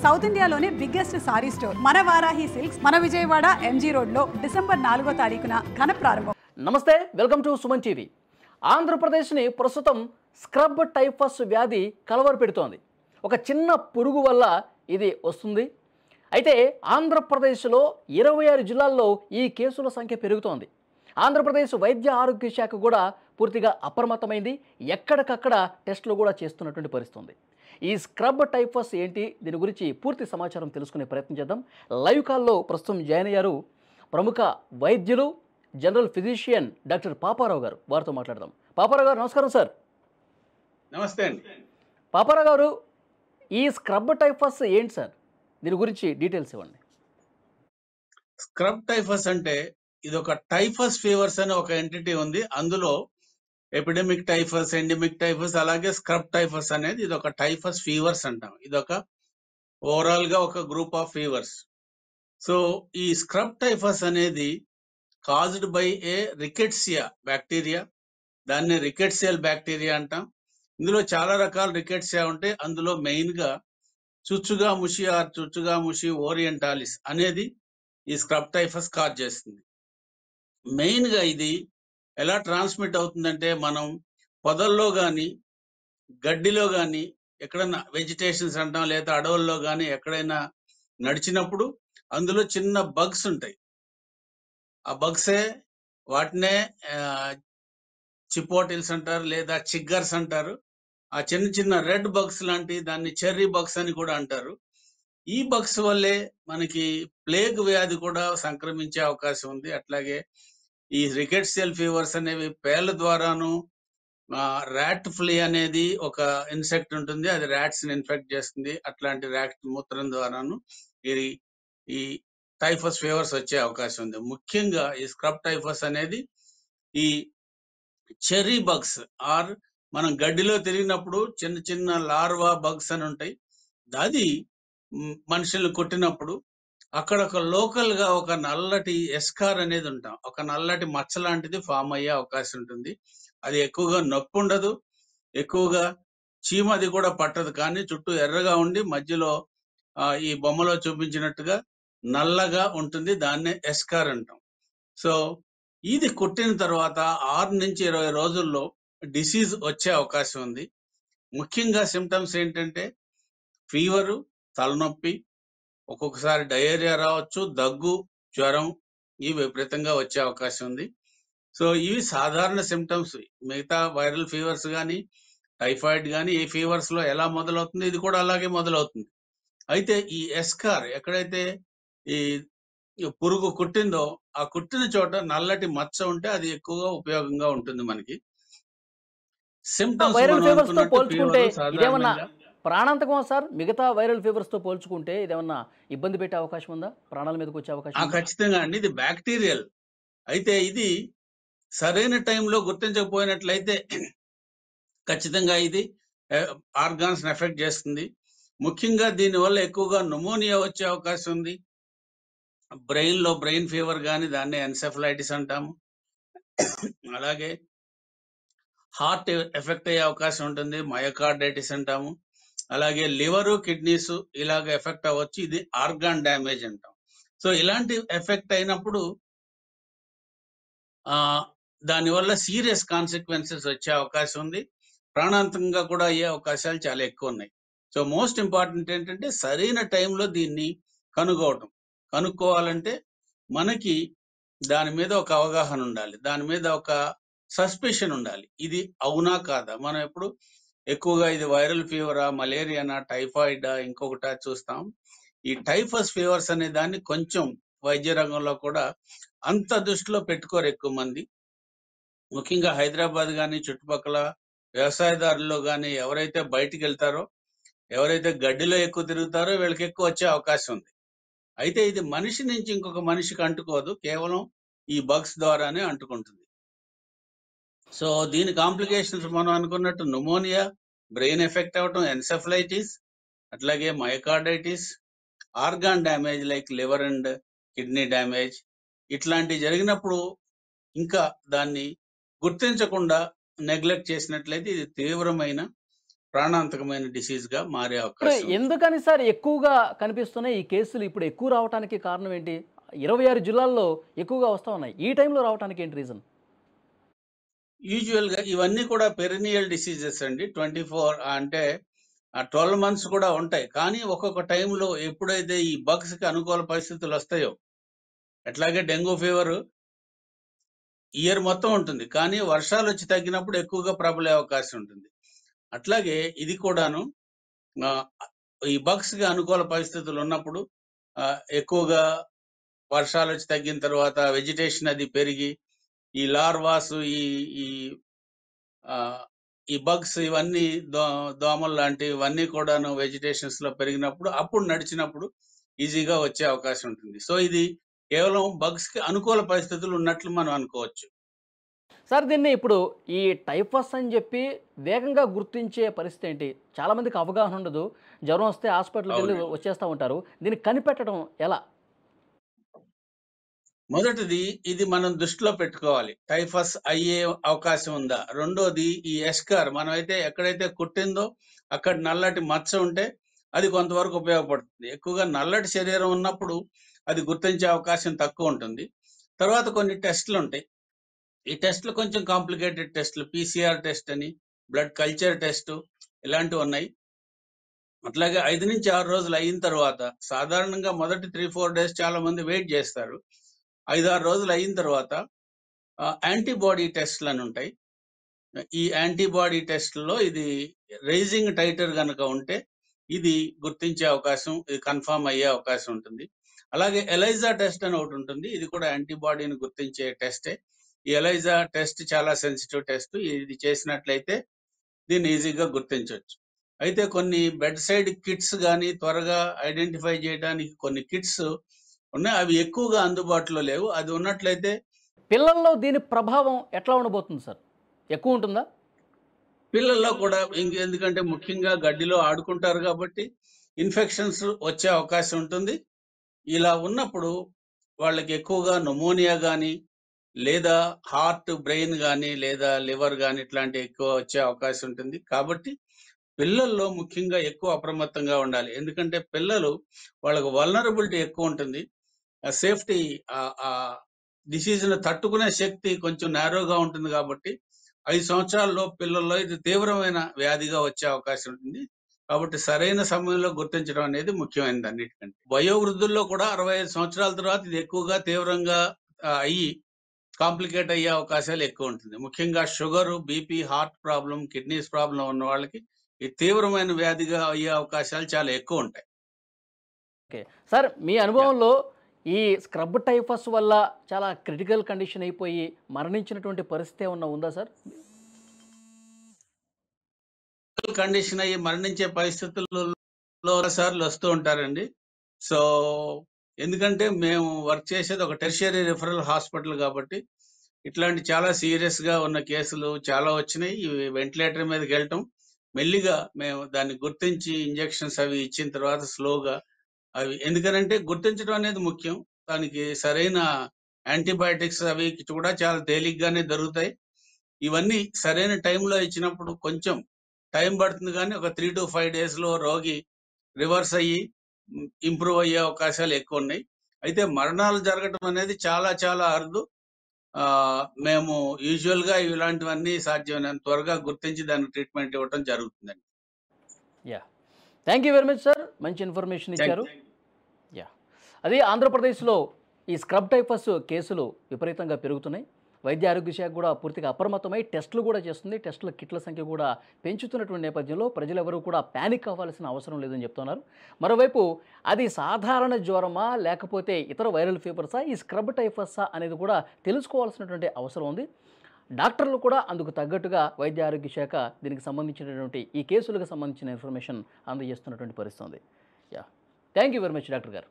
South ఇండియాలోనే biggest sorry store మన Varahi silks మన విజయవాడ ఎంజీ రోడ్లో డిసెంబర్ 4వ తారీఖున ఘన ప్రారంభం. నమస్తే, వెల్కమ్ టు సుమన్ టీవీ. ఆంధ్రప్రదేశ్ని ప్రస్తుతం స్క్రబ్ టైఫస్ వ్యాధి కలవరపెడుతోంది. ఒక చిన్న పురుగు వల్ల ఇది వస్తుంది. అయితే ఆంధ్రప్రదేశ్లో 26 జిల్లాల్లో ఈ కేసుల సంఖ్య పెరుగుతోంది. ఆంధ్రప్రదేశ్ వైద్య ఆరోగ్య శాఖ కూడా పూర్తిగా అప్రమత్తమైంది. ఎక్కడికక్కడ టెస్టులు కూడా చేస్తున్నటువంటి పరిస్థితి. ఈ స్క్రబ్ టైఫస్ ఏంటి, దీని గురించి పూర్తి సమాచారం తెలుసుకునే ప్రయత్నం చేద్దాం. లైవ్ కాల్లో ప్రస్తుతం జాయిన్ అయ్యారు ప్రముఖ వైద్యులు, జనరల్ ఫిజిషియన్ డాక్టర్ పాపారావు గారు. వారితో మాట్లాడదాం. పాపారావు గారు నమస్కారం సార్. నమస్తే అండి. పాపారావు గారు, ఈ స్క్రబ్ టైఫస్ ఏంటి సార్, దీని గురించి డీటెయిల్స్ ఇవ్వండి. స్క్రబ్ టైఫస్ అంటే ఇది ఒక టైఫస్ ఫీవర్స్ అనే ఒక ఎంటిటీ ఉంది. అందులో ఎపిడెమిక్ టైఫస్, ఎండమిక్ టైఫస్, అలాగే స్క్రబ్ టైఫస్ అనేది ఇది ఒక టైఫస్ ఫీవర్స్ అంటాం. ఇది ఒక ఓవరాల్ గా ఒక గ్రూప్ ఆఫ్ ఫీవర్స్. సో ఈ స్క్రబ్ టైఫస్ అనేది caused by A Rickettsia bacteria. దాన్ని రికెట్సియల్ బ్యాక్టీరియా అంటాం. ఇందులో చాలా రకాల రికెట్సియా ఉంటాయి. అందులో మెయిన్ గా చుచ్చుగా ముషి ఓరియంటాలిస్ అనేది ఈ స్క్రబ్ టైఫస్ కాజ్ చేస్తుంది. మెయిన్ గా ఇది ఎలా ట్రాన్స్మిట్ అవుతుందంటే, మనం పొదల్లో కానీ గడ్డిలో కానీ ఎక్కడైనా వెజిటేషన్స్ అంటాం, లేదా అడవుల్లో కానీ ఎక్కడైనా నడిచినప్పుడు అందులో చిన్న బగ్స్ ఉంటాయి. ఆ బగ్సే వాటినే చిపోటిల్స్ అంటారు, లేదా చిగ్గర్స్ అంటారు. ఆ చిన్న చిన్న రెడ్ బగ్స్ లాంటి దాన్ని చెర్రీ బగ్స్ అని కూడా అంటారు. ఈ బగ్స్ వల్లే మనకి ప్లేగ్ వ్యాధి కూడా సంక్రమించే అవకాశం ఉంది. అట్లాగే ఈ రికెట్సియల్ ఫీవర్స్ అనేవి పేర్ల ద్వారాను, ర్యాట్ ఫ్లీ అనేది ఒక ఇన్సెక్ట్ ఉంటుంది, అది ర్యాట్స్ ని ఇన్ఫెక్ట్ చేస్తుంది. అట్లాంటి ర్యాట్ మూత్రం ద్వారాను ఈ టైఫస్ ఫీవర్స్ వచ్చే అవకాశం ఉంది. ముఖ్యంగా ఈ స్క్రబ్ టైఫస్ అనేది ఈ చెర్రీ బగ్స్ ఆర్ మనం గడ్డిలో తిరిగినప్పుడు చిన్న చిన్న లార్వా బగ్స్ అని ఉంటాయి. అది మనుషులు కొట్టినప్పుడు అక్కడ ఒక లోకల్ గా ఒక నల్లటి ఎస్కార్ అనేది ఉంటాం, ఒక నల్లటి మచ్చ లాంటిది ఫామ్ అయ్యే అవకాశం ఉంటుంది. అది ఎక్కువగా నొప్పి ఉండదు, ఎక్కువగా చీమ అది కూడా పట్టదు, కానీ చుట్టూ ఎర్రగా ఉండి మధ్యలో ఈ బొమ్మలో చూపించినట్టుగా నల్లగా ఉంటుంది. దాన్నే ఎస్కార్ అంటాం. సో ఇది కుట్టిన తర్వాత 6 నుంచి 20 రోజుల్లో డిసీజ్ వచ్చే అవకాశం ఉంది. ముఖ్యంగా సిమ్టమ్స్ ఏంటంటే ఫీవరు, తలనొప్పి, ఒక్కొక్కసారి డయేరియా రావచ్చు, దగ్గు, జ్వరం ఇవి విపరీతంగా వచ్చే అవకాశం ఉంది. సో ఇవి సాధారణ సిమ్టమ్స్. మిగతా వైరల్ ఫీవర్స్ కానీ, టైఫాయిడ్ కానీ ఈ ఫీవర్స్ లో ఎలా మొదలవుతుంది, ఇది కూడా అలాగే మొదలవుతుంది. అయితే ఈ ఎస్కార్ ఎక్కడైతే ఈ పురుగు కుట్టిందో ఆ కుట్టిన చోట నల్లటి మచ్చ ఉంటే అది ఎక్కువగా ఉపయోగంగా ఉంటుంది మనకి. సిమ్టమ్స్ వైరల్ ఫీవర్స్ తో పోల్చుకుంటే ఇదేమన్నా ప్రాణాంతకమా సార్? మిగతా వైరల్ ఫీవర్స్ తో పోల్చుకుంటే ఇదేమన్నా ఇబ్బంది పెట్టే అవకాశం ఉందా? ప్రాణాల మీదకి వచ్చే అవకాశం? ఖచ్చితంగా అండి. ఇది బ్యాక్టీరియల్. అయితే ఇది సరైన టైంలో గుర్తించకపోయినట్లయితే ఖచ్చితంగా ఇది ఆర్గాన్స్ ఎఫెక్ట్ చేస్తుంది. ముఖ్యంగా దీనివల్ల ఎక్కువగా న్యూమోనియా వచ్చే అవకాశం ఉంది. బ్రెయిన్ ఫీవర్ కానీ దాన్ని ఎన్సెఫలైటిస్ అంటాము. అలాగే హార్ట్ ఎఫెక్ట్ అయ్యే అవకాశం ఉంటుంది, మయోకార్డైటిస్ అంటాము. అలాగే లివరు, కిడ్నీస్ ఇలాగ ఎఫెక్ట్ అవ్వచ్చు, ఇది ఆర్గాన్ డ్యామేజ్ అంటాం. సో ఇలాంటి ఎఫెక్ట్ అయినప్పుడు దానివల్ల సీరియస్ కాన్సిక్వెన్సెస్ వచ్చే అవకాశం ఉంది. ప్రాణాంతకంగా కూడా అయ్యే అవకాశాలు చాలా ఎక్కువ ఉన్నాయి. సో మోస్ట్ ఇంపార్టెంట్ ఏంటంటే సరైన టైంలో దీన్ని కనుక్కోవాలంటే మనకి దాని మీద ఒక అవగాహన ఉండాలి, దాని మీద ఒక సస్పెషన్ ఉండాలి. ఇది అవునా కాదా? మనం ఎప్పుడు ఎక్కువగా ఇది వైరల్ ఫీవరా, మలేరియానా, టైఫాయిడా, ఇంకొకటా చూస్తాం. ఈ టైఫస్ ఫీవర్స్ అనే దాన్ని కొంచెం వైద్య రంగంలో కూడా అంత దృష్టిలో పెట్టుకోరు ఎక్కువ మంది. ముఖ్యంగా హైదరాబాద్ కానీ చుట్టుపక్కల వ్యవసాయదారుల్లో కానీ ఎవరైతే బయటికి వెళ్తారో, ఎవరైతే గడ్డిలో ఎక్కువ తిరుగుతారో వీళ్ళకి ఎక్కువ వచ్చే అవకాశం ఉంది. అయితే ఇది మనిషి నుంచి ఇంకొక మనిషికి అంటుకోదు, కేవలం ఈ బగ్స్ ద్వారానే అంటుకుంటుంది. సో దీని కాంప్లికేషన్స్ మనం అనుకున్నట్టు న్యూమోనియా, బ్రెయిన్ ఎఫెక్ట్ అవటం, ఎన్సెఫలైటిస్, అట్లాగే myocarditis, organ damage like liver and kidney damage ఇట్లాంటివి జరిగినప్పుడు ఇంకా దాన్ని గుర్తించకుండా నెగ్లెక్ట్ చేసినట్లయితే ఇది తీవ్రమైన ప్రాణాంతకమైన డిసీజ్గా మారే ఇప్పుడు అవకాశం ఉంది. ఎందుకని సార్ ఎక్కువగా కనిపిస్తున్నాయి ఈ కేసులు? ఇప్పుడు ఎక్కువ రావడానికి కారణం ఏంటి? 26 జిల్లాల్లో ఎక్కువగా వస్తా ఉన్నాయి. ఈ టైంలో రావడానికి ఏంటి రీజన్? యూజువల్గా ఇవన్నీ కూడా పెరినియల్ డిసీజెస్ అండి. 24 అంటే 12 మంత్స్ కూడా ఉంటాయి. కానీ ఒక్కొక్క టైంలో ఎప్పుడైతే ఈ బగ్స్కి అనుకూల పరిస్థితులు వస్తాయో, ఎట్లాగే డెంగ్యూ ఫీవర్ ఇయర్ మొత్తం ఉంటుంది. కానీ వర్షాలు వచ్చి తగ్గినప్పుడు ఎక్కువగా ప్రబలే అవకాశం ఉంటుంది. అట్లాగే ఇది కూడాను ఆహ్, ఈ బగ్స్‌కి అనుకూల పరిస్థితులు ఉన్నప్పుడు ఎక్కువగా వర్షాలు వచ్చి తగ్గిన తర్వాత వెజిటేషన్ అది పెరిగి ఈ లార్వాస్ ఈ ఈ ఆహ్, ఈ బగ్స్ ఇవన్నీ దోమలు లాంటివి ఇవన్నీ కూడాను వెజిటేషన్స్‌లో పెరిగినప్పుడు అప్పుడు నడిచినప్పుడు ఈజీగా వచ్చే అవకాశం ఉంటుంది. సో, ఇది కేవలం బగ్స్‌కి అనుకూల పరిస్థితులు ఉన్నట్లు మనం అనుకోవచ్చు. సార్ దీన్ని ఇప్పుడు ఈ టైఫస్ అని చెప్పి వేగంగా గుర్తించే పరిస్థితి ఏంటి? చాలామందికి అవగాహన ఉండదు. జ్వరం వస్తే హాస్పిటల్‌కి వెళ్ళి అవునండి. వచ్చేస్తా ఉంటారు. దీన్ని కనిపెట్టడం ఎలా? మొదటిది ఇది మనం దృష్టిలో పెట్టుకోవాలి. టైఫస్ అయ్యే అవకాశం ఉందా? రెండోది ఈ ఎస్కార్ మనమైతే ఎక్కడైతే కుట్టిందో అక్కడ నల్లటి మచ్చ ఉంటే అది కొంతవరకు ఉపయోగపడుతుంది. ఎక్కువగా నల్లటి శరీరం ఉన్నప్పుడు అది గుర్తించే అవకాశం తక్కువ ఉంటుంది. తర్వాత కొన్ని టెస్ట్‌లుంటాయి. ఈ టెస్ట్‌లు కొంచెం కాంప్లికేటెడ్ టెస్ట్‌లు. పీసీఆర్ టెస్ట్ అని, బ్లడ్ కల్చర్ టెస్టు ఇలాంటివున్నాయి. అట్లాగే 5-6 రోజులు అయిన తర్వాత సాధారణంగా మొదటి 3, 4 డేస్ చాలా మంది వెయిట్ జేస్తారు. 5, 6 రోజులు అయిన తర్వాత యాంటీబాడీ టెస్ట్‌లని ఉంటాయి. ఈ యాంటీబాడీ టెస్ట్‌లో ఇది రైజింగ్ టైటర్ గనక ఉంటే ఇది గుర్తించే అవకాశం, ఇది కన్ఫర్మ్ అయ్యే అవకాశం ఉంటుంది. అలాగే ఎలైజా టెస్ట్ అని ఒకటుంటుంది. ఇది కూడా యాంటీబాడీని గుర్తించే టెస్టే. ఈ ఎలైజా టెస్ట్ చాలా సెన్సిటివ్ టెస్ట్. ఇది చేసినట్లయితే దీన్ని ఈజీగా గుర్తించొచ్చు. అయితే కొన్ని బెడ్ సైడ్ కిట్స్ గాని త్వరగా ఐడెంటిఫై చేయడానికి కొన్ని కిట్స్ ఉన్నాయి. అవి ఎక్కువగా అందుబాటులో లేవు. అది ఉన్నట్లయితే పిల్లల్లో దీని ప్రభావం ఎట్లా ఉండబోతుంది సార్? ఎక్కువ ఉంటుందా? పిల్లల్లో కూడా ఎందుకంటే ముఖ్యంగా గడ్డిలో ఆడుకుంటారు కాబట్టి ఇన్ఫెక్షన్స్ వచ్చే అవకాశం ఉంటుంది. ఇలా ఉన్నప్పుడు వాళ్ళకి ఎక్కువగా న్యూమోనియా గాని, లేదా హార్ట్, బ్రెయిన్ గాని, లేదా లివర్ గాని ఇట్లాంటివి ఎక్కువ వచ్చే అవకాశం ఉంటుంది. కాబట్టి పిల్లల్లో ముఖ్యంగా ఎక్కువ అప్రమత్తంగా ఉండాలి. ఎందుకంటే పిల్లలు వాళ్ళకి వల్నరబిలిటీ ఎక్కువ ఉంటుంది. సేఫ్టీ డిసీజ్‌ని తట్టుకునే శక్తి కొంచెం నారోగా ఉంటుంది కాబట్టి 5 సంవత్సరాల్లో పిల్లల్లో ఇది తీవ్రమైన వ్యాధిగా వచ్చే అవకాశం ఉంటుంది. కాబట్టి సరైన సమయంలో గుర్తించడం అనేది ముఖ్యమైనది అన్నిటికంటే. వయోవృద్ధుల్లో కూడా 65 సంవత్సరాల తర్వాత ఇది ఎక్కువగా తీవ్రంగా అయ్యి కాంప్లికేట్ అయ్యే అవకాశాలు ఎక్కువ ఉంటుంది. ముఖ్యంగా sugar, BP, heart problem, kidneys problem ఉన్న వాళ్ళకి ఈ తీవ్రమైన వ్యాధిగా అయ్యే అవకాశాలు చాలా ఎక్కువ ఉంటాయి. ఓకే. సార్ మీ యాహ్! అనుభవంలో ఈ స్క్రబ్ టైఫస్ వల్ల చాలా క్రిటికల్ కండిషన్ అయిపోయి మరణించినటువంటి పరిస్థితి ఏమన్నా ఉందా సార్? కండిషన్ అయ్యి మరణించే పరిస్థితుల్లో సార్లు వస్తూ ఉంటారండి. సో, ఎందుకంటే మేము వర్క్ చేసేది ఒక టెర్షియరీ రిఫరల్ హాస్పిటల్ కాబట్టి, ఇట్లాంటి చాలా సీరియస్‌గా ఉన్న కేసులు చాలా వచ్చినాయి. ఇవి వెంటిలేటర్ మీదకెళ్ళటం, మెల్లిగా మేము దాన్ని గుర్తించి ఇంజెక్షన్స్ అవి ఇచ్చిన తర్వాత స్లోగా అవి ఎందుకనంటే గుర్తించడం అనేది ముఖ్యం. దానికి సరైన యాంటీబయోటిక్స్ అవి కూడా చాలా తేలిగ్గానే దొరుకుతాయి. ఇవన్నీ సరైన టైంలో ఇచ్చినప్పుడు కొంచెం టైం పడుతుంది గానీ, ఒక 3-5 డేస్‌లో రోగి రివర్స్ అయ్యి ఇంప్రూవ్ అయ్యే అవకాశాలు ఎక్కువున్నాయి. అయితే మరణాలు జరగటం అనేది చాలా చాలా అరుదు. మేము యూజువల్‌గా ఇలాంటివన్నీ సాధ్యమైనంత త్వరగా గుర్తించి దానికి ట్రీట్మెంట్ ఇవ్వటం జరుగుతుందండి. Yeah! Thank you very much sir. మంచి ఇన్ఫర్మేషన్ ఇచ్చారు. Thank yeah! అది ఆంధ్రప్రదేశ్లో ఈ స్క్రబ్ టైఫస్ కేసులు విపరీతంగా పెరుగుతున్నాయి. వైద్య ఆరోగ్య శాఖ కూడా పూర్తిగా అప్రమత్తమై టెస్టులు కూడా చేస్తుంది. టెస్టుల కిట్ల సంఖ్య కూడా పెంచుతున్నటువంటి నేపథ్యంలో ప్రజలెవరూ కూడా పానిక్ అవ్వాల్సిన అవసరం లేదని చెప్తున్నారు. మరోవైపు అది సాధారణ జ్వరమా లేకపోతే ఇతర వైరల్ ఫీవర్సా, ఈ స్క్రబ్ టైఫసా అనేది కూడా తెలుసుకోవాల్సినటువంటి అవసరం ఉంది. డాక్టర్లు కూడా అందుకు తగ్గట్టుగా వైద్య ఆరోగ్య శాఖ దీనికి సంబంధించినటువంటి ఈ కేసులకు సంబంధించిన ఇన్ఫర్మేషన్ అందజేస్తున్నటువంటి పరిస్థితి ఉంది. Yeah! Thank you very much doctor గారు.